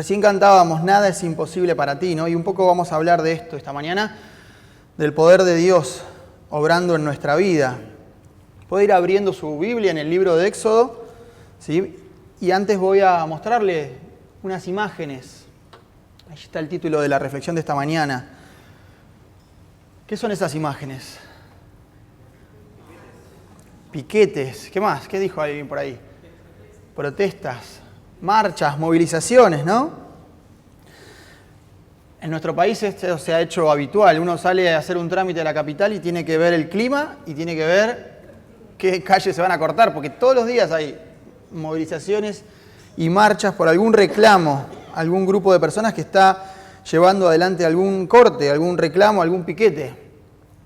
Recién cantábamos, nada es imposible para ti, ¿no? Y un poco vamos a hablar de esto esta mañana, del poder de Dios obrando en nuestra vida. Puede ir abriendo su Biblia en el libro de Éxodo, ¿sí? Y antes voy a mostrarle unas imágenes. Ahí está el título de la reflexión de esta mañana. ¿Qué son esas imágenes? Piquetes. ¿Qué más? ¿Qué dijo alguien por ahí? Protestas, marchas, movilizaciones, ¿no? En nuestro país esto se ha hecho habitual. Uno sale a hacer un trámite a la capital y tiene que ver el clima y tiene que ver qué calles se van a cortar, porque todos los días hay movilizaciones y marchas por algún reclamo, algún grupo de personas que está llevando adelante algún corte, algún reclamo, algún piquete.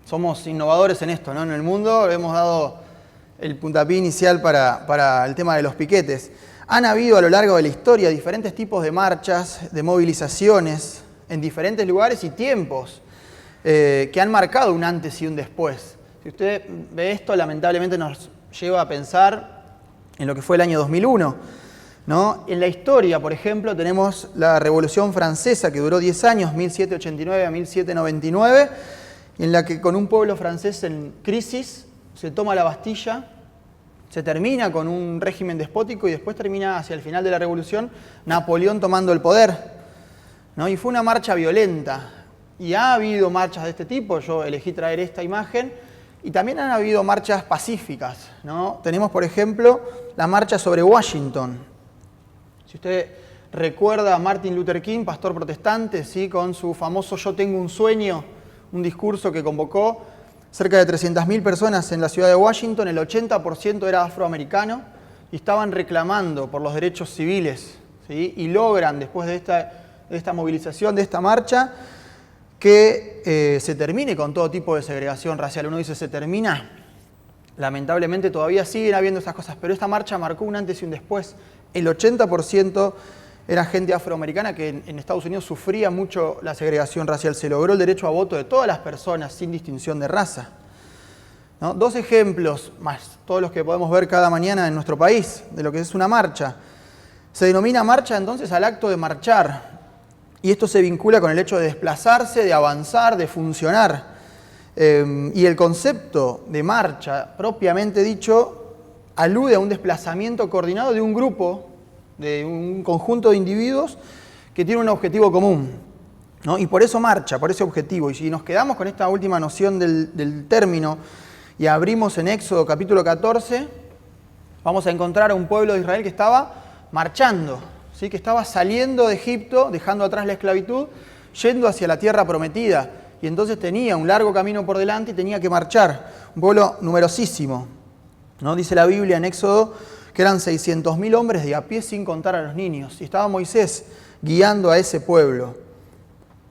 Somos innovadores en esto, ¿no? En el mundo hemos dado el puntapié inicial para el tema de los piquetes. Han habido a lo largo de la historia diferentes tipos de marchas, de movilizaciones en diferentes lugares y tiempos que han marcado un antes y un después. Si usted ve esto, lamentablemente nos lleva a pensar en lo que fue el año 2001, ¿no? En la historia, por ejemplo, tenemos la Revolución Francesa, que duró 10 años, 1789 a 1799, en la que con un pueblo francés en crisis se toma la Bastilla, se termina con un régimen despótico y después termina hacia el final de la Revolución Napoleón tomando el poder, ¿no? Y fue una marcha violenta. Y ha habido marchas de este tipo, yo elegí traer esta imagen, y también han habido marchas pacíficas, ¿no? Tenemos, por ejemplo, la marcha sobre Washington. Si usted recuerda a Martin Luther King, pastor protestante, ¿sí? Con su famoso Yo tengo un sueño, un discurso que convocó cerca de 300.000 personas en la ciudad de Washington, el 80% era afroamericano, y estaban reclamando por los derechos civiles, ¿sí? Y logran, después de esta movilización, de esta marcha, que se termine con todo tipo de segregación racial. Uno dice, ¿se termina? Lamentablemente todavía siguen habiendo esas cosas, pero esta marcha marcó un antes y un después. El 80% era gente afroamericana que en Estados Unidos sufría mucho la segregación racial. Se logró el derecho a voto de todas las personas sin distinción de raza, ¿no? Dos ejemplos más, todos los que podemos ver cada mañana en nuestro país, de lo que es una marcha. Se denomina marcha entonces al acto de marchar. Y esto se vincula con el hecho de desplazarse, de avanzar, de funcionar. Y el concepto de marcha, propiamente dicho, alude a un desplazamiento coordinado de un grupo, de un conjunto de individuos que tiene un objetivo común, ¿no? Y por eso marcha, por ese objetivo. Y si nos quedamos con esta última noción del término y abrimos en Éxodo capítulo 14, vamos a encontrar a un pueblo de Israel que estaba marchando, ¿sí? Que estaba saliendo de Egipto, dejando atrás la esclavitud, yendo hacia la tierra prometida. Y entonces tenía un largo camino por delante y tenía que marchar. Un pueblo numerosísimo, ¿no? Dice la Biblia en Éxodo que eran 600.000 hombres de a pie sin contar a los niños. Y estaba Moisés guiando a ese pueblo.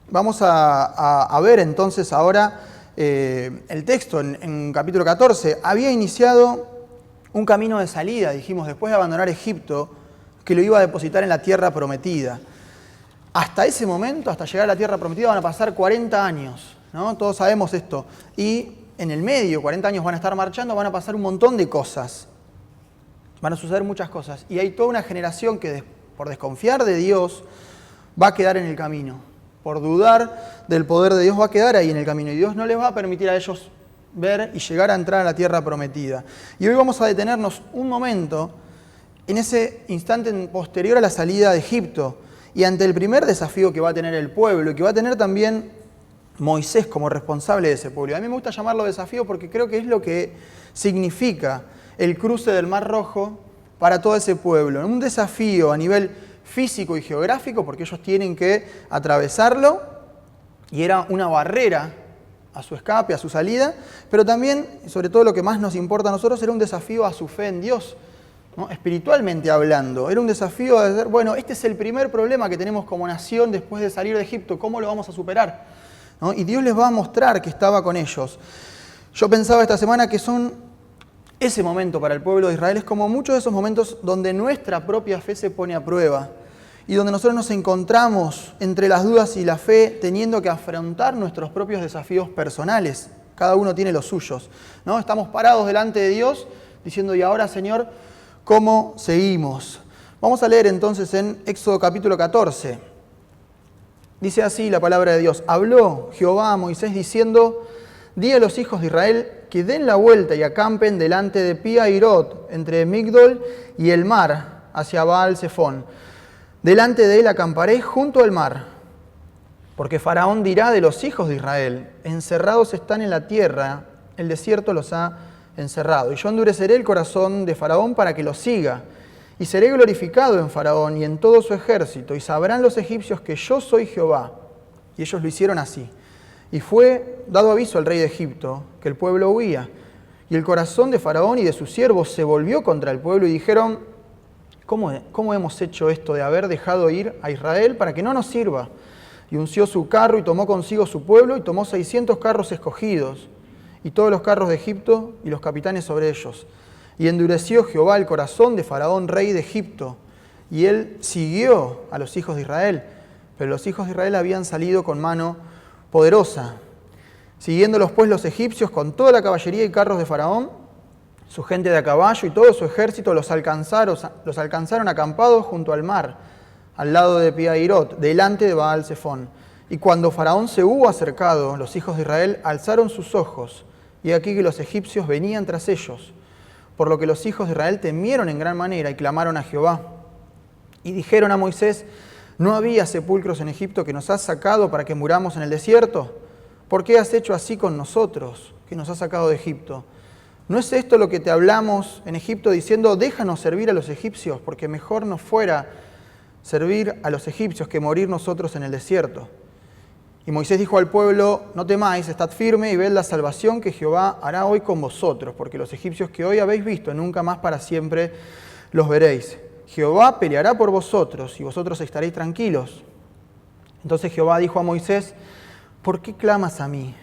Vamos a ver entonces ahora el texto en capítulo 14. Había iniciado un camino de salida, dijimos, después de abandonar Egipto, que lo iba a depositar en la tierra prometida. Hasta ese momento, hasta llegar a la tierra prometida, van a pasar 40 años, ¿no? Todos sabemos esto. Y en el medio, 40 años van a estar marchando, van a pasar un montón de cosas. Van a suceder muchas cosas. Y hay toda una generación que, por desconfiar de Dios, va a quedar en el camino. Por dudar del poder de Dios, va a quedar ahí en el camino. Y Dios no les va a permitir a ellos ver y llegar a entrar a la tierra prometida. Y hoy vamos a detenernos un momento en ese instante posterior a la salida de Egipto y ante el primer desafío que va a tener el pueblo y que va a tener también Moisés como responsable de ese pueblo. Y a mí me gusta llamarlo desafío porque creo que es lo que significa el cruce del Mar Rojo para todo ese pueblo. Un desafío a nivel físico y geográfico porque ellos tienen que atravesarlo y era una barrera a su escape, a su salida, pero también, sobre todo lo que más nos importa a nosotros, era un desafío a su fe en Dios, ¿no? Espiritualmente hablando. Era un desafío de decir, bueno, este es el primer problema que tenemos como nación después de salir de Egipto, ¿cómo lo vamos a superar? ¿No? Y Dios les va a mostrar que estaba con ellos. Yo pensaba esta semana que ese momento para el pueblo de Israel es como muchos de esos momentos donde nuestra propia fe se pone a prueba y donde nosotros nos encontramos entre las dudas y la fe teniendo que afrontar nuestros propios desafíos personales. Cada uno tiene los suyos, ¿no? Estamos parados delante de Dios diciendo, y ahora, Señor, ¿cómo seguimos? Vamos a leer entonces en Éxodo capítulo 14. Dice así la palabra de Dios. Habló Jehová a Moisés diciendo: di a los hijos de Israel que den la vuelta y acampen delante de Pi-hahirot, entre Migdol y el mar, hacia Baal-Zephón. Delante de él acamparé junto al mar. Porque Faraón dirá de los hijos de Israel: encerrados están en la tierra, el desierto los ha encerrado. Y yo endureceré el corazón de Faraón para que los siga. Y seré glorificado en Faraón y en todo su ejército. Y sabrán los egipcios que yo soy Jehová. Y ellos lo hicieron así. Y fue dado aviso al rey de Egipto que el pueblo huía. Y el corazón de Faraón y de sus siervos se volvió contra el pueblo y dijeron: ¿Cómo hemos hecho esto de haber dejado ir a Israel para que no nos sirva? Y unció su carro y tomó consigo su pueblo y tomó 600 carros escogidos y todos los carros de Egipto y los capitanes sobre ellos. Y endureció Jehová el corazón de Faraón, rey de Egipto, y él siguió a los hijos de Israel. Pero los hijos de Israel habían salido con mano poderosa. Siguiéndolos pues los egipcios con toda la caballería y carros de Faraón, su gente de a caballo y todo su ejército los alcanzaron acampados junto al mar, al lado de Pi-hahirot, delante de Baal-Zephón. Y cuando Faraón se hubo acercado, los hijos de Israel alzaron sus ojos, y aquí que los egipcios venían tras ellos, por lo que los hijos de Israel temieron en gran manera y clamaron a Jehová. Y dijeron a Moisés: ¿no había sepulcros en Egipto que nos has sacado para que muramos en el desierto? ¿Por qué has hecho así con nosotros, que nos has sacado de Egipto? ¿No es esto lo que te hablamos en Egipto diciendo: déjanos servir a los egipcios, porque mejor nos fuera servir a los egipcios que morir nosotros en el desierto? Y Moisés dijo al pueblo: no temáis, estad firme y ved la salvación que Jehová hará hoy con vosotros, porque los egipcios que hoy habéis visto, nunca más para siempre los veréis. Jehová peleará por vosotros y vosotros estaréis tranquilos. Entonces Jehová dijo a Moisés: ¿por qué clamas a mí?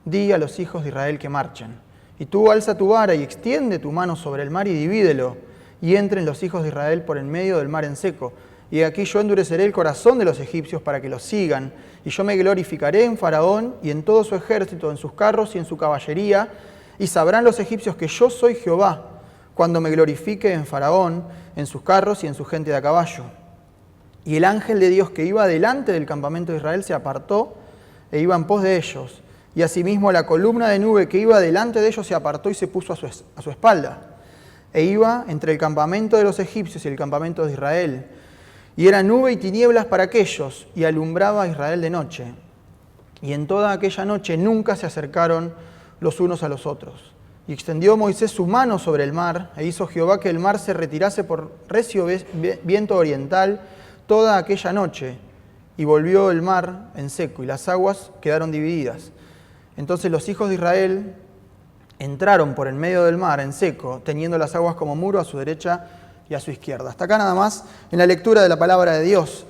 Di a los hijos de Israel que marchen. Y tú alza tu vara y extiende tu mano sobre el mar y divídelo, y entren los hijos de Israel por en medio del mar en seco. Y aquí yo endureceré el corazón de los egipcios para que los sigan, y yo me glorificaré en Faraón y en todo su ejército, en sus carros y en su caballería, y sabrán los egipcios que yo soy Jehová, cuando me glorifique en Faraón, en sus carros y en su gente de a caballo. Y el ángel de Dios que iba delante del campamento de Israel se apartó e iba en pos de ellos. Y asimismo la columna de nube que iba delante de ellos se apartó y se puso a su espalda. E iba entre el campamento de los egipcios y el campamento de Israel. Y era nube y tinieblas para aquellos, y alumbraba a Israel de noche. Y en toda aquella noche nunca se acercaron los unos a los otros. Y extendió Moisés su mano sobre el mar, e hizo Jehová que el mar se retirase por recio viento oriental toda aquella noche. Y volvió el mar en seco, y las aguas quedaron divididas. Entonces los hijos de Israel entraron por el medio del mar en seco, teniendo las aguas como muro a su derecha y a su izquierda. Hasta acá nada más en la lectura de la palabra de Dios.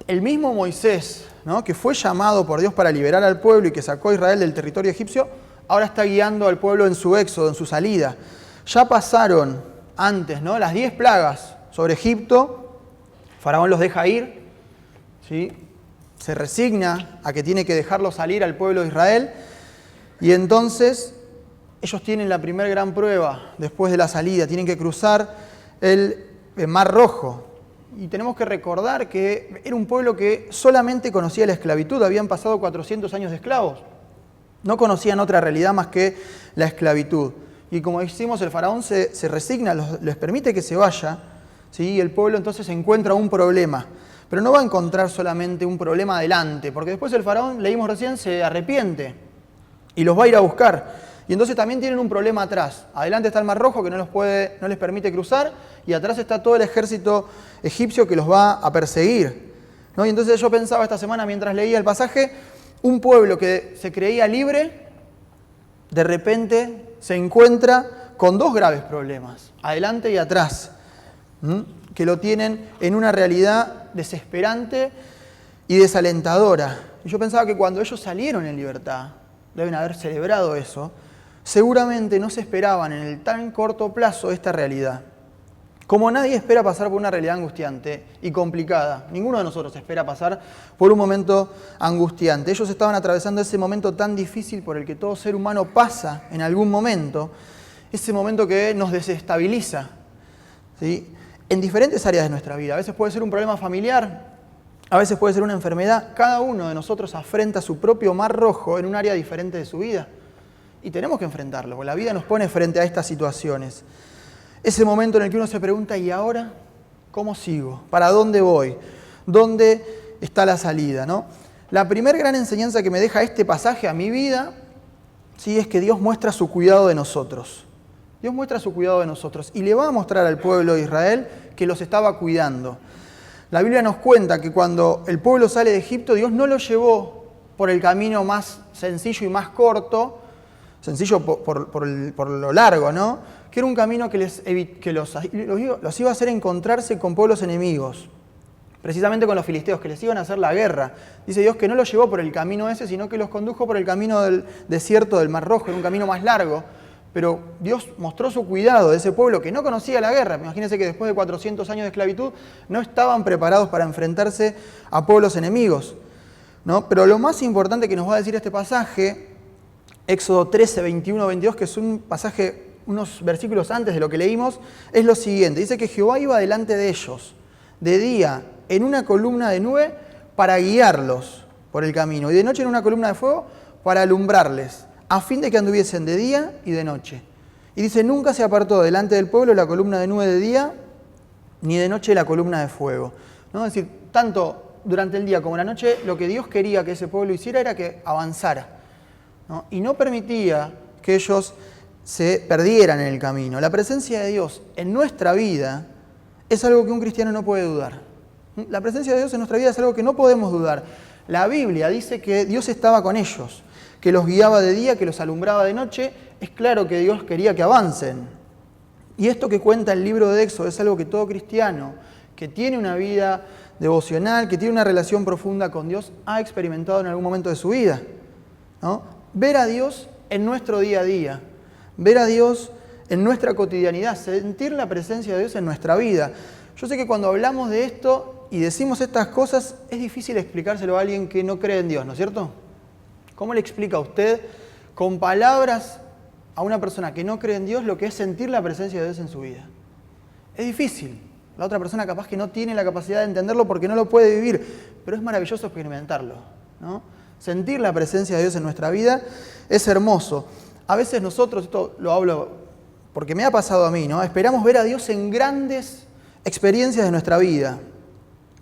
El mismo Moisés, ¿no?, que fue llamado por Dios para liberar al pueblo y que sacó a Israel del territorio egipcio, ahora está guiando al pueblo en su éxodo, en su salida. Ya pasaron antes, ¿no?, las 10 plagas sobre Egipto. Faraón los deja ir, ¿sí?, se resigna a que tiene que dejarlo salir al pueblo de Israel. Y entonces ellos tienen la primera gran prueba después de la salida. Tienen que cruzar el Mar Rojo. Y tenemos que recordar que era un pueblo que solamente conocía la esclavitud. Habían pasado 400 años de esclavos. No conocían otra realidad más que la esclavitud. Y como decimos, el faraón se resigna, les permite que se vaya, ¿sí? Y el pueblo entonces encuentra un problema. Pero no va a encontrar solamente un problema adelante, porque después el faraón, leímos recién, se arrepiente y los va a ir a buscar. Y entonces también tienen un problema atrás. Adelante está el Mar Rojo que no les permite cruzar, y atrás está todo el ejército egipcio que los va a perseguir, ¿no? Y entonces yo pensaba esta semana mientras leía el pasaje, un pueblo que se creía libre, de repente se encuentra con 2 graves problemas, adelante y atrás, que lo tienen en una realidad desesperante y desalentadora. Y yo pensaba que cuando ellos salieron en libertad, deben haber celebrado eso, seguramente no se esperaban en el tan corto plazo esta realidad. Como nadie espera pasar por una realidad angustiante y complicada, ninguno de nosotros espera pasar por un momento angustiante. Ellos estaban atravesando ese momento tan difícil por el que todo ser humano pasa en algún momento, ese momento que nos desestabiliza, ¿sí? en diferentes áreas de nuestra vida. A veces puede ser un problema familiar, a veces puede ser una enfermedad. Cada uno de nosotros afrenta su propio mar rojo en un área diferente de su vida. Y tenemos que enfrentarlo, porque la vida nos pone frente a estas situaciones. Ese momento en el que uno se pregunta, ¿y ahora cómo sigo? ¿Para dónde voy? ¿Dónde está la salida? ¿No? La primera gran enseñanza que me deja este pasaje a mi vida, sí, es que Dios muestra su cuidado de nosotros. Dios muestra su cuidado de nosotros y le va a mostrar al pueblo de Israel que los estaba cuidando. La Biblia nos cuenta que cuando el pueblo sale de Egipto, Dios no lo llevó por el camino más sencillo y más corto, sencillo por lo largo, ¿no? Que era un camino que los iba a hacer encontrarse con pueblos enemigos, precisamente con los filisteos, que les iban a hacer la guerra. Dice Dios que no los llevó por el camino ese, sino que los condujo por el camino del desierto del Mar Rojo, era un camino más largo. Pero Dios mostró su cuidado de ese pueblo que no conocía la guerra. Imagínense que después de 400 años de esclavitud no estaban preparados para enfrentarse a pueblos enemigos, ¿no? Pero lo más importante que nos va a decir este pasaje, Éxodo 13, 21, 22, que es un pasaje, unos versículos antes de lo que leímos, es lo siguiente. Dice que Jehová iba delante de ellos de día en una columna de nube para guiarlos por el camino y de noche en una columna de fuego para alumbrarles, a fin de que anduviesen de día y de noche. Y dice, nunca se apartó delante del pueblo la columna de nube de día, ni de noche la columna de fuego, ¿no? Es decir, tanto durante el día como la noche, lo que Dios quería que ese pueblo hiciera era que avanzara, ¿no? Y no permitía que ellos se perdieran en el camino. La presencia de Dios en nuestra vida es algo que un cristiano no puede dudar. La presencia de Dios en nuestra vida es algo que no podemos dudar. La Biblia dice que Dios estaba con ellos, que los guiaba de día, que los alumbraba de noche. Es claro que Dios quería que avancen. Y esto que cuenta el libro de Éxodo es algo que todo cristiano que tiene una vida devocional, que tiene una relación profunda con Dios, ha experimentado en algún momento de su vida, ¿no? Ver a Dios en nuestro día a día, ver a Dios en nuestra cotidianidad, sentir la presencia de Dios en nuestra vida. Yo sé que cuando hablamos de esto y decimos estas cosas, es difícil explicárselo a alguien que no cree en Dios, ¿no es cierto? ¿Cómo le explica a usted con palabras a una persona que no cree en Dios lo que es sentir la presencia de Dios en su vida? Es difícil. La otra persona capaz que no tiene la capacidad de entenderlo porque no lo puede vivir, pero es maravilloso experimentarlo, ¿no? Sentir la presencia de Dios en nuestra vida es hermoso. A veces nosotros, esto lo hablo porque me ha pasado a mí, ¿no? Esperamos ver a Dios en grandes experiencias de nuestra vida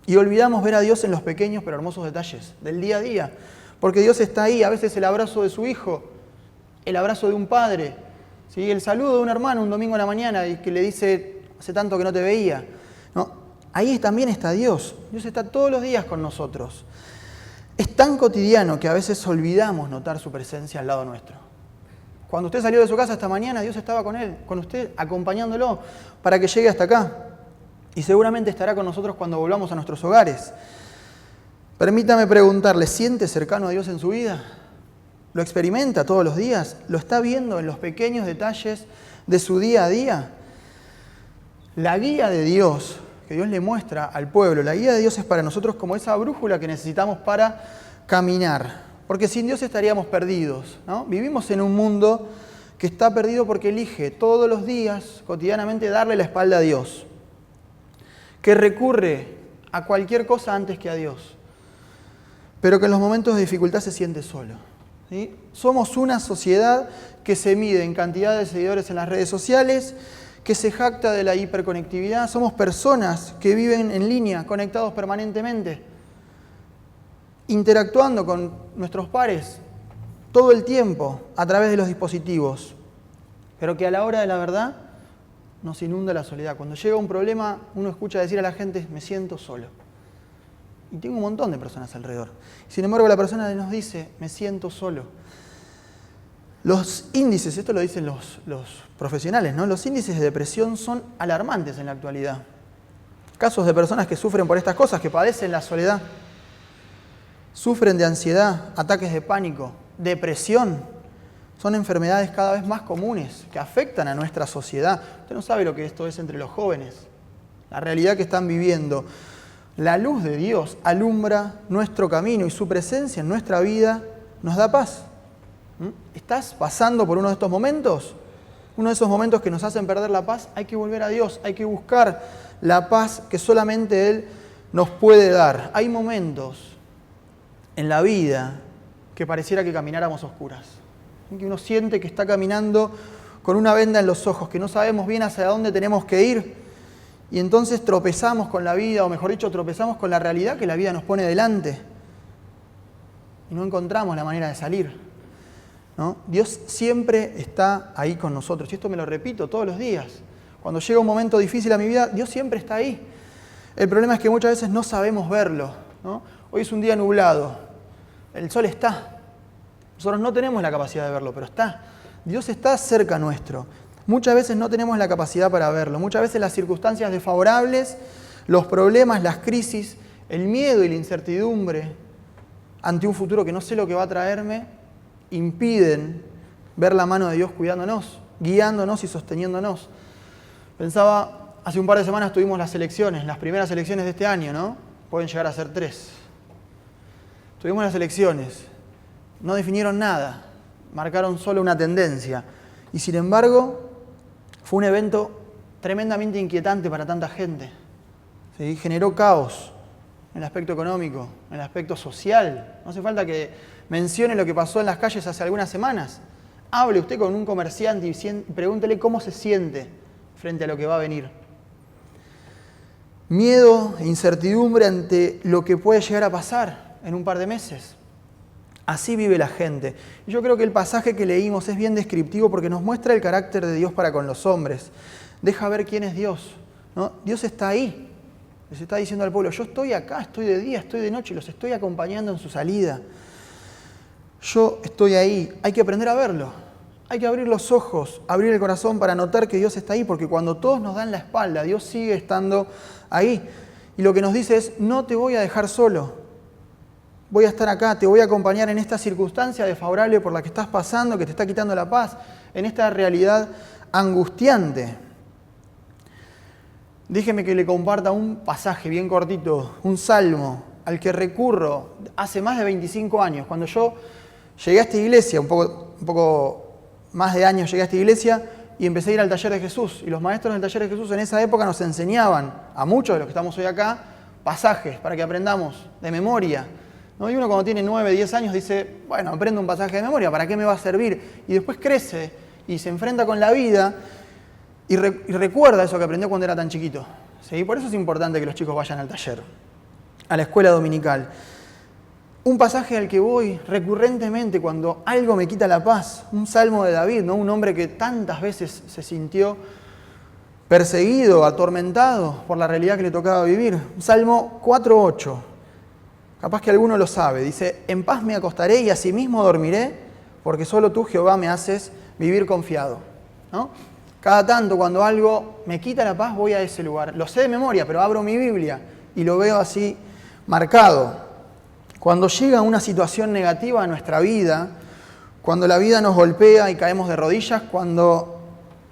y olvidamos ver a Dios en los pequeños pero hermosos detalles del día a día. Porque Dios está ahí, a veces el abrazo de su hijo, el abrazo de un padre, ¿sí? El saludo de un hermano un domingo a la mañana y que le dice, hace tanto que no te veía, ¿no? Ahí también está Dios. Dios está todos los días con nosotros. Es tan cotidiano que a veces olvidamos notar su presencia al lado nuestro. Cuando usted salió de su casa esta mañana, Dios estaba con él, con usted, acompañándolo para que llegue hasta acá. Y seguramente estará con nosotros cuando volvamos a nuestros hogares. Permítame preguntarle, ¿siente cercano a Dios en su vida? ¿Lo experimenta todos los días? ¿Lo está viendo en los pequeños detalles de su día a día? La guía de Dios, que Dios le muestra al pueblo, la guía de Dios es para nosotros como esa brújula que necesitamos para caminar. Porque sin Dios estaríamos perdidos, ¿no? Vivimos en un mundo que está perdido porque elige todos los días, cotidianamente, darle la espalda a Dios. Que recurre a cualquier cosa antes que a Dios. Pero que en los momentos de dificultad se siente solo, ¿sí? Somos una sociedad que se mide en cantidad de seguidores en las redes sociales, que se jacta de la hiperconectividad. Somos personas que viven en línea, conectados permanentemente, interactuando con nuestros pares todo el tiempo a través de los dispositivos, pero que a la hora de la verdad nos inunda la soledad. Cuando llega un problema, uno escucha decir a la gente, me siento solo. Y tengo un montón de personas alrededor. Sin embargo, la persona nos dice, me siento solo. Los índices, esto lo dicen los profesionales, ¿no? Los índices de depresión son alarmantes en la actualidad. Casos de personas que sufren por estas cosas, que padecen la soledad, sufren de ansiedad, ataques de pánico, depresión. Son enfermedades cada vez más comunes que afectan a nuestra sociedad. Usted no sabe lo que esto es entre los jóvenes, la realidad que están viviendo. La luz de Dios alumbra nuestro camino y su presencia en nuestra vida nos da paz. ¿Estás pasando por uno de estos momentos? uno de esos momentos que nos hacen perder la paz, hay que volver a Dios, hay que buscar la paz que solamente Él nos puede dar. Hay momentos en la vida que pareciera que camináramos a oscuras, que uno siente que está caminando con una venda en los ojos, que no sabemos bien hacia dónde tenemos que ir, y entonces tropezamos con la vida, o mejor dicho, tropezamos con la realidad que la vida nos pone delante, y no encontramos la manera de salir, ¿no? Dios siempre está ahí con nosotros, y esto me lo repito todos los días. Cuando llega un momento difícil a mi vida, Dios siempre está ahí. El problema es que muchas veces no sabemos verlo, ¿no? Hoy es un día nublado, el sol está. Nosotros no tenemos la capacidad de verlo, pero está. Dios está cerca nuestro. Muchas veces no tenemos la capacidad para verlo. Muchas veces las circunstancias desfavorables, los problemas, las crisis, el miedo y la incertidumbre ante un futuro que no sé lo que va a traerme, impiden ver la mano de Dios cuidándonos, guiándonos y sosteniéndonos. Pensaba, hace un par de semanas tuvimos las elecciones, las primeras elecciones de este año, ¿no? Pueden llegar a ser 3. Tuvimos las elecciones, no definieron nada, marcaron solo una tendencia. Y sin embargo, fue un evento tremendamente inquietante para tanta gente. ¿Sí? Generó caos en el aspecto económico, en el aspecto social. No hace falta que mencione lo que pasó en las calles hace algunas semanas. Hable usted con un comerciante y pregúntele cómo se siente frente a lo que va a venir. Miedo e incertidumbre ante lo que puede llegar a pasar en un par de meses. Así vive la gente. Y yo creo que el pasaje que leímos es bien descriptivo porque nos muestra el carácter de Dios para con los hombres. Deja ver quién es Dios, ¿no? Dios está ahí. Les está diciendo al pueblo, yo estoy acá, estoy de día, estoy de noche, los estoy acompañando en su salida. Yo estoy ahí. Hay que aprender a verlo. Hay que abrir los ojos, abrir el corazón para notar que Dios está ahí, porque cuando todos nos dan la espalda, Dios sigue estando ahí. Y lo que nos dice es, no te voy a dejar solo. Voy a estar acá, te voy a acompañar en esta circunstancia desfavorable por la que estás pasando, que te está quitando la paz, en esta realidad angustiante. Déjeme que le comparta un pasaje bien cortito, un salmo al que recurro hace más de 25 años. Cuando yo llegué a esta iglesia, un poco más de años llegué a esta iglesia y empecé a ir al taller de Jesús. Y los maestros del taller de Jesús en esa época nos enseñaban, a muchos de los que estamos hoy acá, pasajes para que aprendamos de memoria, ¿no? Y uno cuando tiene 9, 10 años dice, bueno, aprendo un pasaje de memoria, ¿para qué me va a servir? Y después crece y se enfrenta con la vida y recuerda eso que aprendió cuando era tan chiquito. ¿Sí? Por eso es importante que los chicos vayan al taller, a la escuela dominical. Un pasaje al que voy recurrentemente cuando algo me quita la paz, un salmo de David, ¿no? Un hombre que tantas veces se sintió perseguido, atormentado por la realidad que le tocaba vivir. Salmo 4:8, capaz que alguno lo sabe, dice, en paz me acostaré y asimismo dormiré, porque solo tú, Jehová, me haces vivir confiado, ¿no? Cada tanto cuando algo me quita la paz voy a ese lugar. Lo sé de memoria, pero abro mi Biblia y lo veo así marcado. Cuando llega una situación negativa a nuestra vida, cuando la vida nos golpea y caemos de rodillas, cuando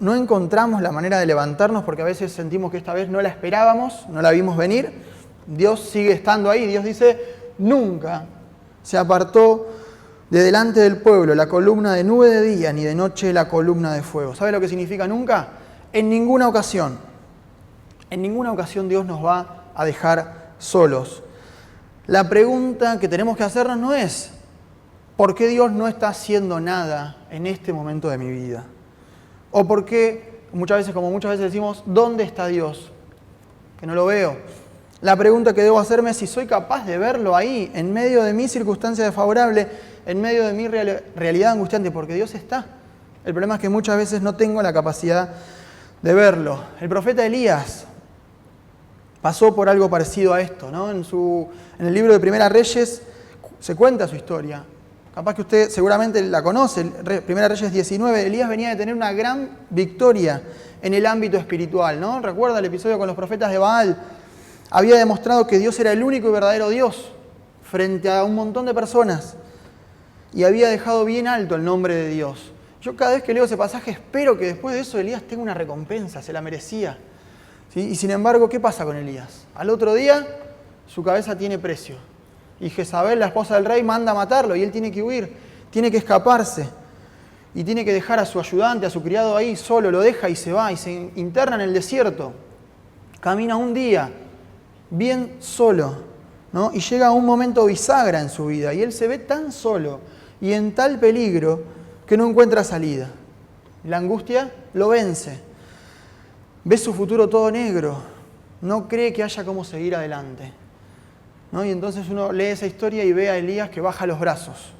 no encontramos la manera de levantarnos porque a veces sentimos que esta vez no la esperábamos, no la vimos venir, Dios sigue estando ahí. Dios dice, nunca se apartó de delante del pueblo la columna de nube de día, ni de noche la columna de fuego. ¿Sabe lo que significa nunca? En ninguna ocasión Dios nos va a dejar solos. La pregunta que tenemos que hacernos no es, ¿por qué Dios no está haciendo nada en este momento de mi vida? O por qué, muchas veces decimos, ¿dónde está Dios? Que no lo veo. La pregunta que debo hacerme es si soy capaz de verlo ahí, en medio de mi circunstancia desfavorable, en medio de mi realidad angustiante, porque Dios está. El problema es que muchas veces no tengo la capacidad de verlo. El profeta Elías pasó por algo parecido a esto, ¿no? En el libro de Primera Reyes se cuenta su historia. Capaz que usted seguramente la conoce, Primera Reyes 19. Elías venía de tener una gran victoria en el ámbito espiritual, ¿no? Recuerda el episodio con los profetas de Baal. Había demostrado que Dios era el único y verdadero Dios frente a un montón de personas y había dejado bien alto el nombre de Dios. Yo cada vez que leo ese pasaje espero que después de eso Elías tenga una recompensa, se la merecía. ¿Sí? Y sin embargo, ¿qué pasa con Elías? Al otro día, su cabeza tiene precio. Y Jezabel, la esposa del rey, manda a matarlo y él tiene que huir, tiene que escaparse. y tiene que dejar a su ayudante, a su criado ahí solo, lo deja y se va y se interna en el desierto. Camina un día, bien solo, ¿no? Y llega a un momento bisagra en su vida y él se ve tan solo y en tal peligro que no encuentra salida. La angustia lo vence. Ve su futuro todo negro. No cree que haya cómo seguir adelante, ¿no? Y entonces uno lee esa historia y ve a Elías que baja los brazos.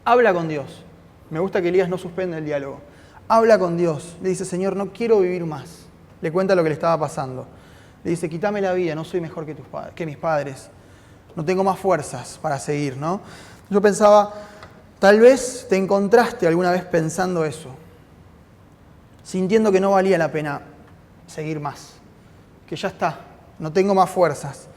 Habla con Dios. Me gusta que Elías no suspende el diálogo. Habla con Dios. Le dice, Señor, no quiero vivir más. Le cuenta lo que le estaba pasando. Le dice, quítame la vida, no soy mejor que mis padres. No tengo más fuerzas para seguir, ¿no? Yo pensaba, tal vez te encontraste alguna vez pensando eso, sintiendo que no valía la pena seguir más, que ya está, no tengo más fuerzas,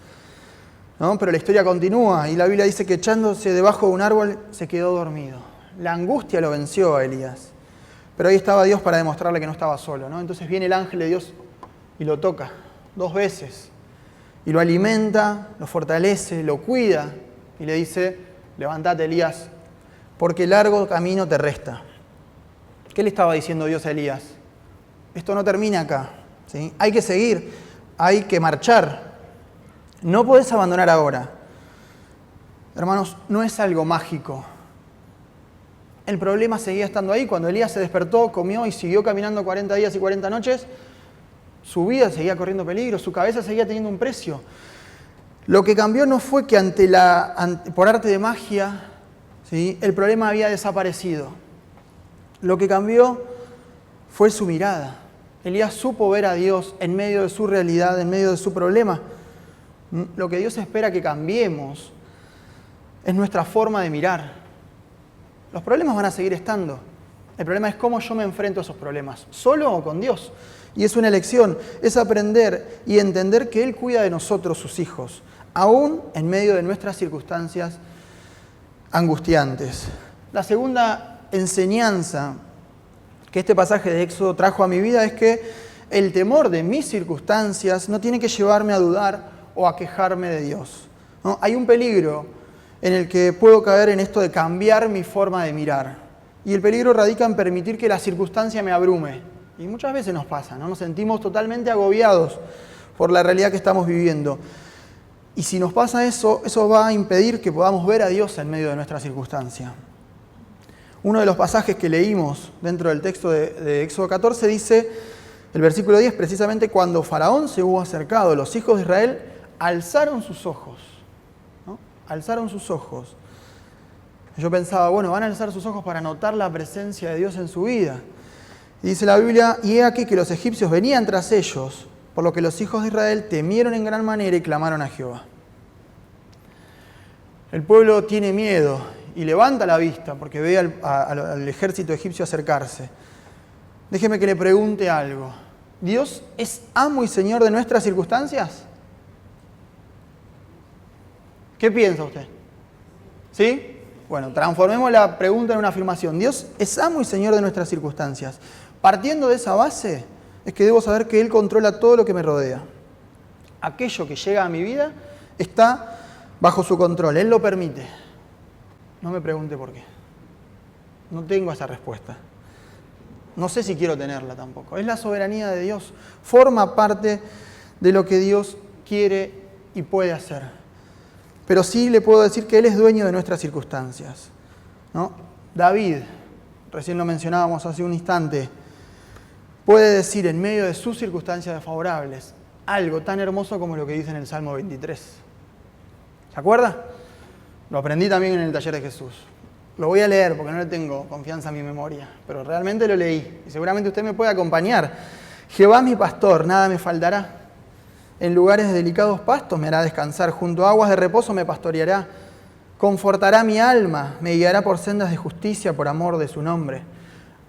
¿no? Pero la historia continúa y la Biblia dice que echándose debajo de un árbol se quedó dormido. La angustia lo venció a Elías, pero ahí estaba Dios para demostrarle que no estaba solo, ¿no? Entonces viene el ángel de Dios y lo toca 2 veces y lo alimenta, lo fortalece, lo cuida y le dice, levántate, Elías, porque largo camino te resta. ¿Qué le estaba diciendo Dios a Elías? Esto no termina acá, ¿sí? Hay que seguir, hay que marchar. No podés abandonar ahora. Hermanos, no es algo mágico. El problema seguía estando ahí. Cuando Elías se despertó, comió y siguió caminando 40 días y 40 noches, su vida seguía corriendo peligro, su cabeza seguía teniendo un precio. Lo que cambió no fue que por arte de magia, ¿sí?, el problema había desaparecido. Lo que cambió fue su mirada. Elías supo ver a Dios en medio de su realidad, en medio de su problema. Lo que Dios espera que cambiemos es nuestra forma de mirar. Los problemas van a seguir estando. El problema es cómo yo me enfrento a esos problemas, solo o con Dios. Y es una elección, es aprender y entender que Él cuida de nosotros, sus hijos, aún en medio de nuestras circunstancias angustiantes. La segunda enseñanza que este pasaje de Éxodo trajo a mi vida es que el temor de mis circunstancias no tiene que llevarme a dudar o a quejarme de Dios, ¿no? Hay un peligro en el que puedo caer en esto de cambiar mi forma de mirar. Y el peligro radica en permitir que la circunstancia me abrume. Y muchas veces nos pasa, ¿no? Nos sentimos totalmente agobiados por la realidad que estamos viviendo. Y si nos pasa eso, eso va a impedir que podamos ver a Dios en medio de nuestra circunstancia. Uno de los pasajes que leímos dentro del texto de Éxodo 14 dice, el versículo 10, precisamente cuando Faraón se hubo acercado, los hijos de Israel alzaron sus ojos, ¿no? Alzaron sus ojos. Yo pensaba, bueno, van a alzar sus ojos para notar la presencia de Dios en su vida. Y dice la Biblia, y he aquí que los egipcios venían tras ellos, por lo que los hijos de Israel temieron en gran manera y clamaron a Jehová. El pueblo tiene miedo y levanta la vista porque ve al ejército egipcio acercarse. Déjeme que le pregunte algo. ¿Dios es amo y señor de nuestras circunstancias? ¿Qué piensa usted? ¿Sí? Bueno, transformemos la pregunta en una afirmación. Dios es amo y señor de nuestras circunstancias. Partiendo de esa base, es que debo saber que Él controla todo lo que me rodea. Aquello que llega a mi vida está bajo su control. Él lo permite. No me pregunte por qué. No tengo esa respuesta. No sé si quiero tenerla tampoco. Es la soberanía de Dios. Forma parte de lo que Dios quiere y puede hacer. Pero sí le puedo decir que Él es dueño de nuestras circunstancias, ¿no? David, recién lo mencionábamos hace un instante, puede decir en medio de sus circunstancias desfavorables algo tan hermoso como lo que dice en el Salmo 23. ¿Se acuerda? Lo aprendí también en el taller de Jesús. Lo voy a leer porque no le tengo confianza en mi memoria, pero realmente lo leí y seguramente usted me puede acompañar. Jehová mi pastor, nada me faltará. En lugares de delicados pastos me hará descansar, junto a aguas de reposo me pastoreará. Confortará mi alma, me guiará por sendas de justicia por amor de su nombre.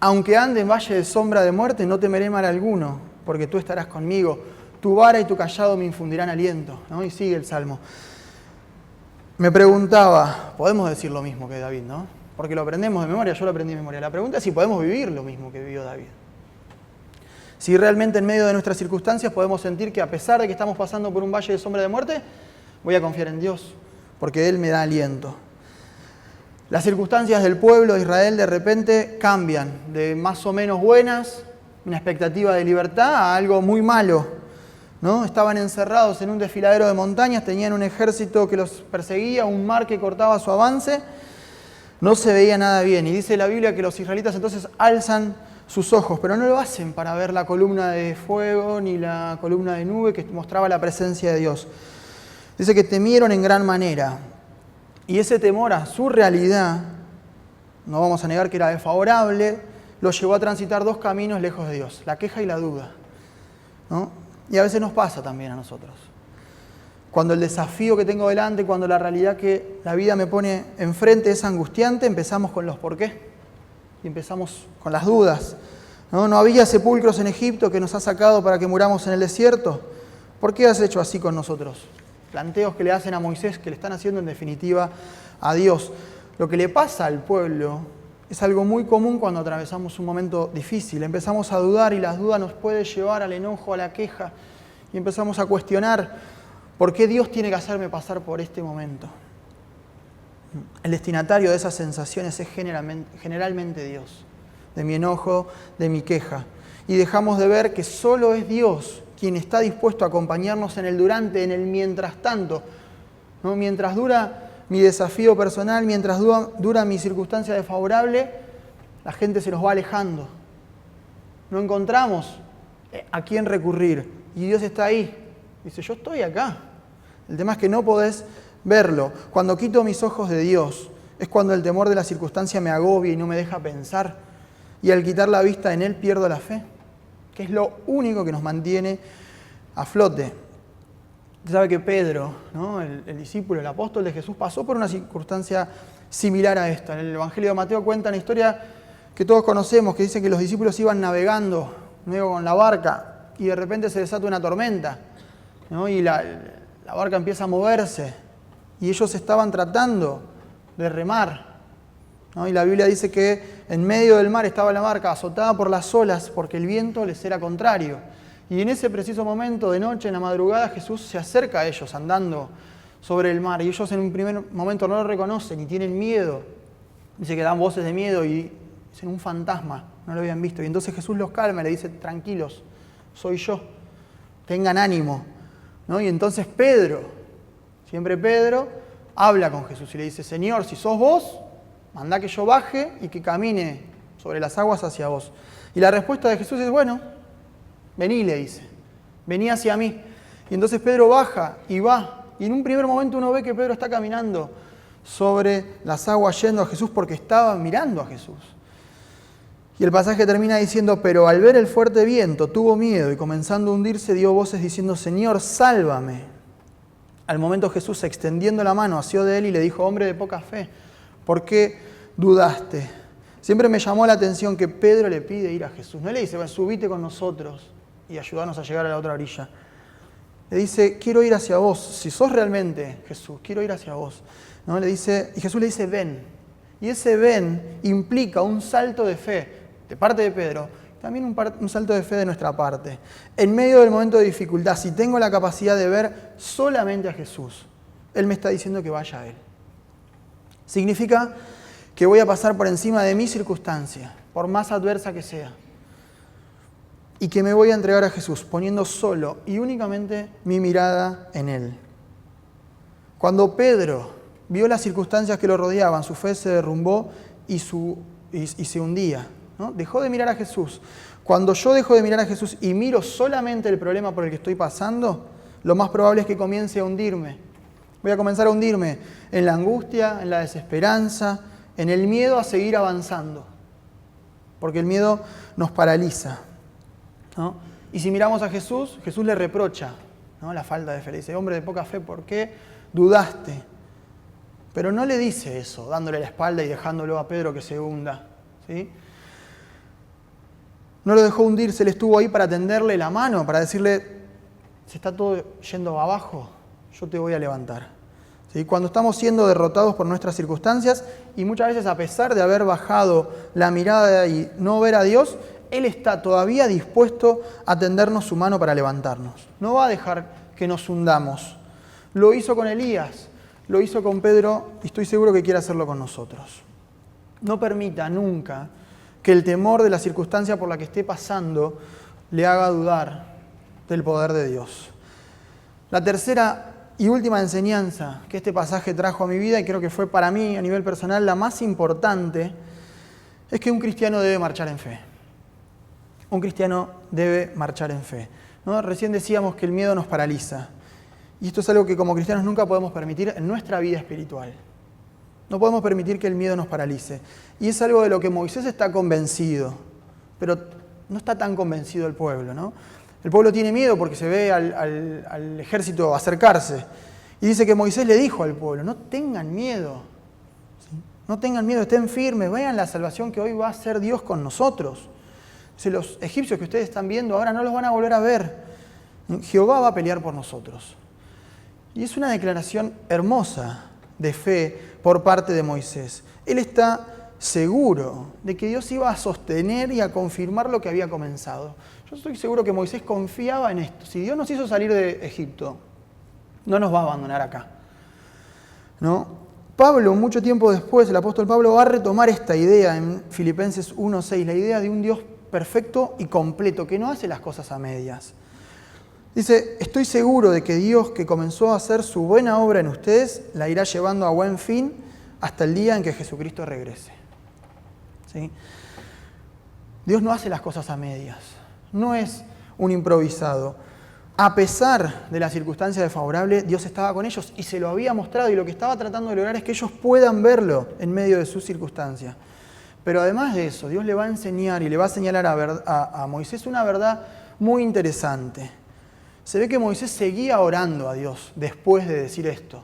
Aunque ande en valle de sombra de muerte, no temeré mal alguno, porque tú estarás conmigo. Tu vara y tu cayado me infundirán aliento, ¿no? Y sigue el Salmo. Me preguntaba, podemos decir lo mismo que David, ¿no? Porque lo aprendemos de memoria, yo lo aprendí de memoria. La pregunta es si podemos vivir lo mismo que vivió David. Si realmente en medio de nuestras circunstancias podemos sentir que a pesar de que estamos pasando por un valle de sombra de muerte, voy a confiar en Dios, porque Él me da aliento. Las circunstancias del pueblo de Israel de repente cambian de más o menos buenas, una expectativa de libertad, a algo muy malo, ¿no? Estaban encerrados en un desfiladero de montañas, tenían un ejército que los perseguía, un mar que cortaba su avance, no se veía nada bien. Y dice la Biblia que los israelitas entonces alzan sus ojos, pero no lo hacen para ver la columna de fuego ni la columna de nube que mostraba la presencia de Dios. Dice que temieron en gran manera. Y ese temor a su realidad, no vamos a negar que era desfavorable, lo llevó a transitar dos caminos lejos de Dios, la queja y la duda, ¿no? Y a veces nos pasa también a nosotros. Cuando el desafío que tengo delante, cuando la realidad que la vida me pone enfrente es angustiante, empezamos con los por qué. Y empezamos con las dudas. ¿No había sepulcros en Egipto que nos ha sacado para que muramos en el desierto? ¿Por qué has hecho así con nosotros? Planteos que le hacen a Moisés, que le están haciendo en definitiva a Dios. Lo que le pasa al pueblo es algo muy común cuando atravesamos un momento difícil. Empezamos a dudar y las dudas nos pueden llevar al enojo, a la queja. Y empezamos a cuestionar por qué Dios tiene que hacerme pasar por este momento. El destinatario de esas sensaciones es generalmente Dios, de mi enojo, de mi queja. Y dejamos de ver que solo es Dios quien está dispuesto a acompañarnos en el durante, en el mientras tanto, ¿no? Mientras dura mi desafío personal, mientras dura mi circunstancia desfavorable, la gente se nos va alejando. No encontramos a quién recurrir. Y Dios está ahí. Dice, yo estoy acá. El tema es que no podés verlo. Cuando quito mis ojos de Dios, es cuando el temor de la circunstancia me agobia y no me deja pensar. Y al quitar la vista en Él pierdo la fe, que es lo único que nos mantiene a flote. Usted sabe que Pedro, ¿no? el discípulo, el apóstol de Jesús, pasó por una circunstancia similar a esta. En el Evangelio de Mateo cuenta una historia que todos conocemos, que dice que los discípulos iban navegando luego con la barca y de repente se desata una tormenta, ¿no? Y la barca empieza a moverse y ellos estaban tratando de remar, ¿no? Y la Biblia dice que en medio del mar estaba la barca azotada por las olas porque el viento les era contrario. Y en ese preciso momento, de noche, en la madrugada, Jesús se acerca a ellos andando sobre el mar. Y ellos en un primer momento no lo reconocen y tienen miedo. Dice que dan voces de miedo y dicen un fantasma, no lo habían visto. Y entonces Jesús los calma y le dice, tranquilos, soy yo, tengan ánimo, ¿no? Y entonces Pedro, siempre Pedro, habla con Jesús y le dice, Señor, si sos vos, mandá que yo baje y que camine sobre las aguas hacia vos. Y la respuesta de Jesús es, bueno, vení, le dice, vení hacia mí. Y entonces Pedro baja y va. Y en un primer momento uno ve que Pedro está caminando sobre las aguas yendo a Jesús porque estaba mirando a Jesús. Y el pasaje termina diciendo, pero al ver el fuerte viento tuvo miedo y comenzando a hundirse dio voces diciendo, Señor, sálvame. Al momento Jesús, extendiendo la mano, asió de él y le dijo, hombre de poca fe, ¿por qué dudaste? Siempre me llamó la atención que Pedro le pide ir a Jesús. No le dice, bueno, subite con nosotros y ayudarnos a llegar a la otra orilla. Le dice, quiero ir hacia vos. Si sos realmente Jesús, quiero ir hacia vos. ¿No? Le dice, y Jesús le dice, ven. Y ese ven implica un salto de fe de parte de Pedro, también un salto de fe de nuestra parte. En medio del momento de dificultad, si tengo la capacidad de ver solamente a Jesús, Él me está diciendo que vaya a Él. Significa que voy a pasar por encima de mi circunstancia, por más adversa que sea, y que me voy a entregar a Jesús, poniendo solo y únicamente mi mirada en Él. Cuando Pedro vio las circunstancias que lo rodeaban, su fe se derrumbó y se hundía, ¿no? Dejó de mirar a Jesús. Cuando yo dejo de mirar a Jesús y miro solamente el problema por el que estoy pasando, lo más probable es que comience a hundirme. Voy a comenzar a hundirme en la angustia, en la desesperanza, en el miedo a seguir avanzando, porque el miedo nos paraliza, ¿no? Y si miramos a Jesús, Jesús le reprocha, ¿no?, la falta de fe. Le dice, hombre de poca fe, ¿por qué dudaste? Pero no le dice eso, dándole la espalda y dejándolo a Pedro que se hunda, ¿sí? No lo dejó hundirse, él estuvo ahí para tenderle la mano, para decirle, se está todo yendo abajo, yo te voy a levantar. ¿Sí? Cuando estamos siendo derrotados por nuestras circunstancias y muchas veces a pesar de haber bajado la mirada y no ver a Dios, Él está todavía dispuesto a tendernos su mano para levantarnos. No va a dejar que nos hundamos. Lo hizo con Elías. lo hizo con Pedro y estoy seguro que quiere hacerlo con nosotros. No permita nunca que el temor de la circunstancia por la que esté pasando le haga dudar del poder de Dios. La tercera y última enseñanza que este pasaje trajo a mi vida, y creo que fue para mí a nivel personal la más importante, es que un cristiano debe marchar en fe. Un cristiano debe marchar en fe, ¿no? Recién decíamos que el miedo nos paraliza. Y esto es algo que como cristianos nunca podemos permitir en nuestra vida espiritual. No podemos permitir que el miedo nos paralice. Y es algo de lo que Moisés está convencido, pero no está tan convencido el pueblo, ¿no? El pueblo tiene miedo porque se ve al ejército acercarse. Y dice que Moisés le dijo al pueblo, no tengan miedo, ¿sí? No tengan miedo, estén firmes, vean la salvación que hoy va a hacer Dios con nosotros. Dice, los egipcios que ustedes están viendo ahora no los van a volver a ver. Jehová va a pelear por nosotros. Y es una declaración hermosa de fe por parte de Moisés. Él está seguro de que Dios iba a sostener y a confirmar lo que había comenzado. Yo estoy seguro que Moisés confiaba en esto. Si Dios nos hizo salir de Egipto, no nos va a abandonar acá, ¿no? Pablo, mucho tiempo después, el apóstol Pablo va a retomar esta idea en Filipenses 1:6, la idea de un Dios perfecto y completo, que no hace las cosas a medias. Dice, estoy seguro de que Dios que comenzó a hacer su buena obra en ustedes, la irá llevando a buen fin hasta el día en que Jesucristo regrese. ¿Sí? Dios no hace las cosas a medias, no es un improvisado. A pesar de la circunstancia desfavorable, Dios estaba con ellos y se lo había mostrado, y lo que estaba tratando de lograr es que ellos puedan verlo en medio de sus circunstancias. Pero además de eso, Dios le va a enseñar y le va a señalar a Moisés una verdad muy interesante. Se ve que Moisés seguía orando a Dios después de decir esto.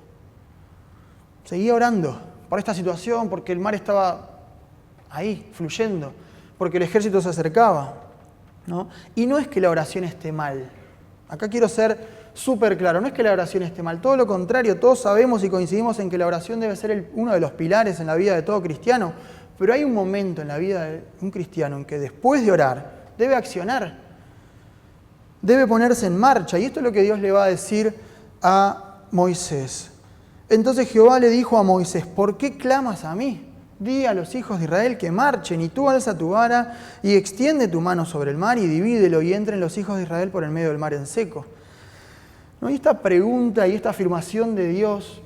Seguía orando por esta situación, porque el mar estaba ahí, fluyendo, porque el ejército se acercaba, ¿no? Y no es que la oración esté mal. Acá quiero ser súper claro, no es que la oración esté mal, todo lo contrario, todos sabemos y coincidimos en que la oración debe ser uno de los pilares en la vida de todo cristiano, pero hay un momento en la vida de un cristiano en que después de orar debe accionar, debe ponerse en marcha, y esto es lo que Dios le va a decir a Moisés. Entonces Jehová le dijo a Moisés, ¿por qué clamas a mí? Di a los hijos de Israel que marchen, y tú alza tu vara y extiende tu mano sobre el mar y divídelo, y entren los hijos de Israel por el medio del mar en seco. ¿No? Y esta pregunta y esta afirmación de Dios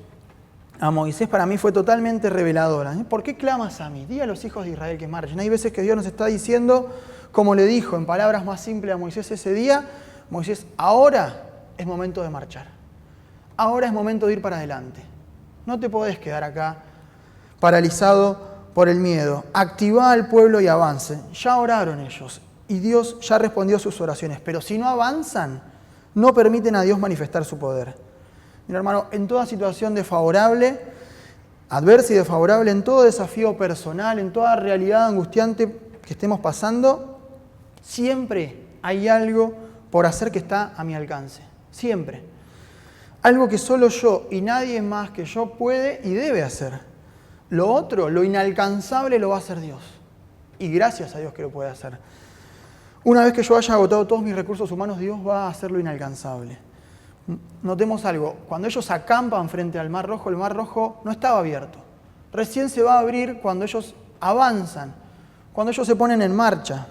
a Moisés para mí fue totalmente reveladora. ¿Por qué clamas a mí? Di a los hijos de Israel que marchen. Hay veces que Dios nos está diciendo, como le dijo en palabras más simples a Moisés ese día, Moisés, ahora es momento de marchar. Ahora es momento de ir para adelante. No te podés quedar acá paralizado por el miedo. Activá al pueblo y avance. Ya oraron ellos y Dios ya respondió sus oraciones, pero si no avanzan, no permiten a Dios manifestar su poder. Mira, hermano, en toda situación desfavorable, adversa y desfavorable, en todo desafío personal, en toda realidad angustiante que estemos pasando, siempre hay algo por hacer que está a mi alcance. Siempre. Algo que solo yo y nadie más que yo puede y debe hacer. Lo otro, lo inalcanzable, lo va a hacer Dios. Y gracias a Dios que lo puede hacer. Una vez que yo haya agotado todos mis recursos humanos, Dios va a hacer lo inalcanzable. Notemos algo. Cuando ellos acampan frente al Mar Rojo, el Mar Rojo no estaba abierto. Recién se va a abrir cuando ellos avanzan, cuando ellos se ponen en marcha.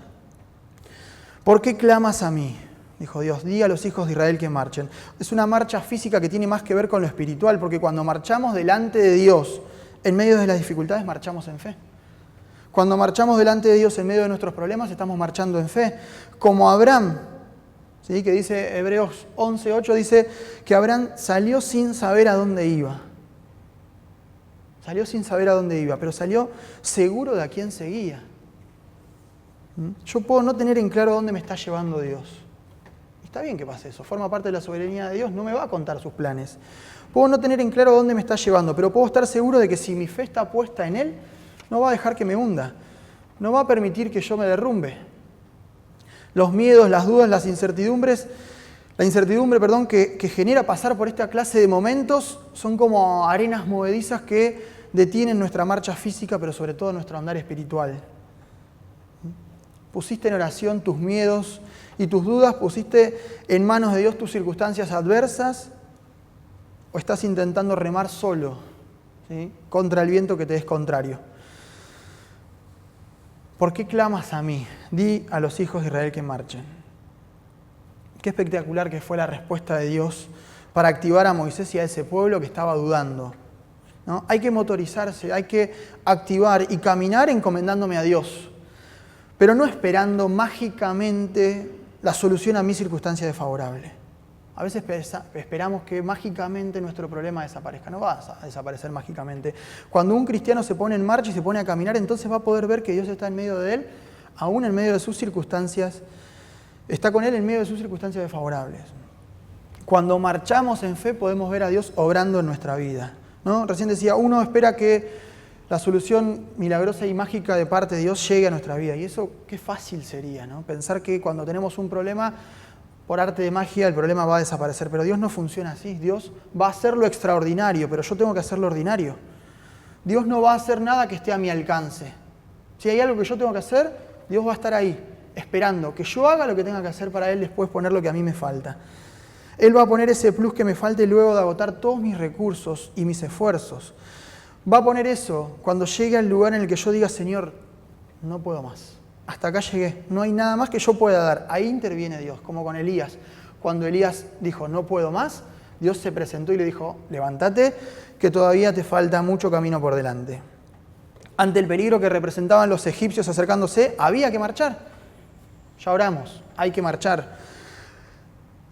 ¿Por qué clamas a mí? Dijo Dios, di a los hijos de Israel que marchen. Es una marcha física que tiene más que ver con lo espiritual, porque cuando marchamos delante de Dios, en medio de las dificultades, marchamos en fe. Cuando marchamos delante de Dios en medio de nuestros problemas, estamos marchando en fe. Como Abraham, ¿sí? Que dice Hebreos 11:8, dice que Abraham salió sin saber a dónde iba. Salió sin saber a dónde iba, pero salió seguro de a quién seguía. Yo puedo no tener en claro dónde me está llevando Dios. Está bien que pase eso, forma parte de la soberanía de Dios, no me va a contar sus planes. Puedo no tener en claro dónde me está llevando, pero puedo estar seguro de que si mi fe está puesta en Él, no va a dejar que me hunda, no va a permitir que yo me derrumbe. Los miedos, las dudas, las incertidumbres, la incertidumbre, que genera pasar por esta clase de momentos son como arenas movedizas que detienen nuestra marcha física, pero sobre todo nuestro andar espiritual. Pusiste en oración tus miedos y tus dudas, pusiste en manos de Dios tus circunstancias adversas o estás intentando remar solo, ¿sí?, contra el viento que te es contrario. ¿Por qué clamas a mí? Di a los hijos de Israel que marchen. Qué espectacular que fue la respuesta de Dios para activar a Moisés y a ese pueblo que estaba dudando, ¿no? Hay que motorizarse, hay que activar y caminar encomendándome a Dios, pero no esperando mágicamente la solución a mi circunstancia desfavorable. A veces esperamos que mágicamente nuestro problema desaparezca. No va a desaparecer mágicamente. Cuando un cristiano se pone en marcha y se pone a caminar, entonces va a poder ver que Dios está en medio de él, aún en medio de sus circunstancias, está con él en medio de sus circunstancias desfavorables. Cuando marchamos en fe podemos ver a Dios obrando en nuestra vida, ¿no? Recién decía, uno espera que la solución milagrosa y mágica de parte de Dios llegue a nuestra vida. Y eso qué fácil sería, ¿no? Pensar que cuando tenemos un problema, por arte de magia el problema va a desaparecer. Pero Dios no funciona así. Dios va a hacer lo extraordinario, pero yo tengo que hacer lo ordinario. Dios no va a hacer nada que esté a mi alcance. Si hay algo que yo tengo que hacer, Dios va a estar ahí, esperando que yo haga lo que tenga que hacer para Él, después poner lo que a mí me falta. Él va a poner ese plus que me falte luego de agotar todos mis recursos y mis esfuerzos. Va a poner eso cuando llegue al lugar en el que yo diga, Señor, no puedo más. Hasta acá llegué, no hay nada más que yo pueda dar. Ahí interviene Dios, como con Elías. Cuando Elías dijo, no puedo más, Dios se presentó y le dijo, levántate, que todavía te falta mucho camino por delante. Ante el peligro que representaban los egipcios acercándose, había que marchar. Ya oramos, hay que marchar.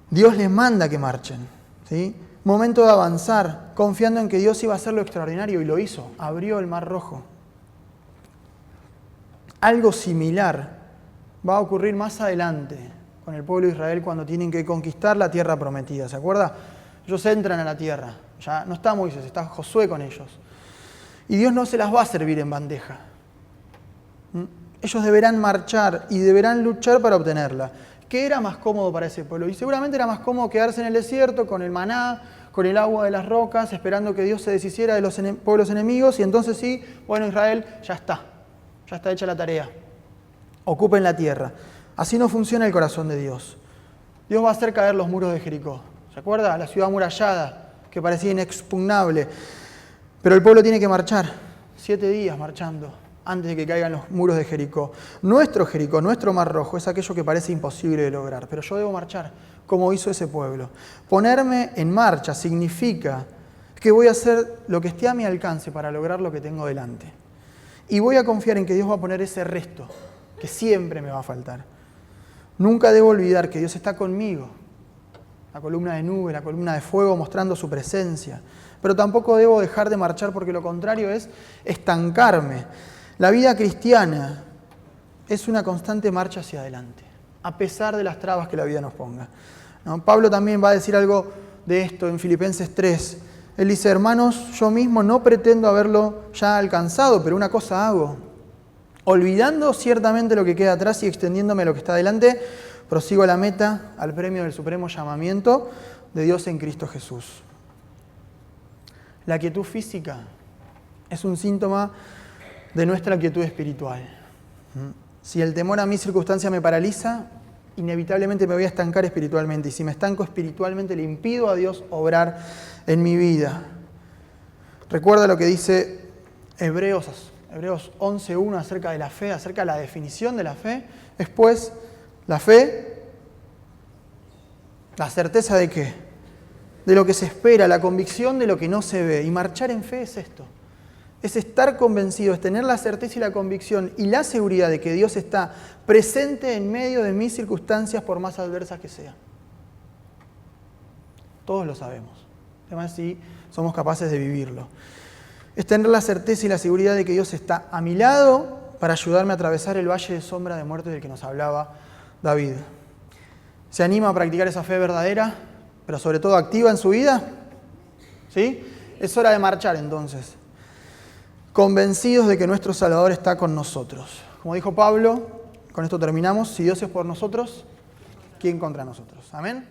Dios les manda que marchen, ¿sí? Momento de avanzar, confiando en que Dios iba a hacer lo extraordinario, y lo hizo. Abrió el Mar Rojo. Algo similar va a ocurrir más adelante con el pueblo de Israel cuando tienen que conquistar la tierra prometida. ¿Se acuerda? Ellos entran a la tierra. Ya no está Moisés, está Josué con ellos. Y Dios no se las va a servir en bandeja. Ellos deberán marchar y deberán luchar para obtenerla. ¿Qué era más cómodo para ese pueblo? Y seguramente era más cómodo quedarse en el desierto con el maná, con el agua de las rocas, esperando que Dios se deshiciera de los pueblos enemigos. Y entonces sí, bueno, Israel, ya está hecha la tarea. Ocupen la tierra. Así no funciona el corazón de Dios. Dios va a hacer caer los muros de Jericó. ¿Se acuerda? La ciudad amurallada, que parecía inexpugnable. Pero el pueblo tiene que marchar. 7 días marchando antes de que caigan los muros de Jericó. Nuestro Jericó, nuestro Mar Rojo, es aquello que parece imposible de lograr. Pero yo debo marchar, como hizo ese pueblo. Ponerme en marcha significa que voy a hacer lo que esté a mi alcance para lograr lo que tengo delante. Y voy a confiar en que Dios va a poner ese resto, que siempre me va a faltar. Nunca debo olvidar que Dios está conmigo. La columna de nube, la columna de fuego mostrando su presencia. Pero tampoco debo dejar de marchar porque lo contrario es estancarme. La vida cristiana es una constante marcha hacia adelante, a pesar de las trabas que la vida nos ponga, ¿no? Pablo también va a decir algo de esto en Filipenses 3. Él dice, hermanos, yo mismo no pretendo haberlo ya alcanzado, pero una cosa hago. Olvidando ciertamente lo que queda atrás y extendiéndome a lo que está adelante, prosigo a la meta, al premio del supremo llamamiento de Dios en Cristo Jesús. La quietud física es un síntoma de nuestra quietud espiritual. Si el temor a mi circunstancia me paraliza, inevitablemente me voy a estancar espiritualmente. Y si me estanco espiritualmente, le impido a Dios obrar en mi vida. Recuerda lo que dice Hebreos 11:1 acerca de la fe, acerca de la definición de la fe. Es pues la fe, la certeza de qué, de lo que se espera, la convicción de lo que no se ve. Y marchar en fe es esto. Es estar convencido, es tener la certeza y la convicción y la seguridad de que Dios está presente en medio de mis circunstancias, por más adversas que sean. Todos lo sabemos. Además, sí, somos capaces de vivirlo. Es tener la certeza y la seguridad de que Dios está a mi lado para ayudarme a atravesar el valle de sombra de muerte del que nos hablaba David. ¿Se anima a practicar esa fe verdadera, pero sobre todo activa en su vida? ¿Sí? Es hora de marchar entonces, convencidos de que nuestro Salvador está con nosotros. Como dijo Pablo, con esto terminamos, si Dios es por nosotros, ¿quién contra nosotros? Amén.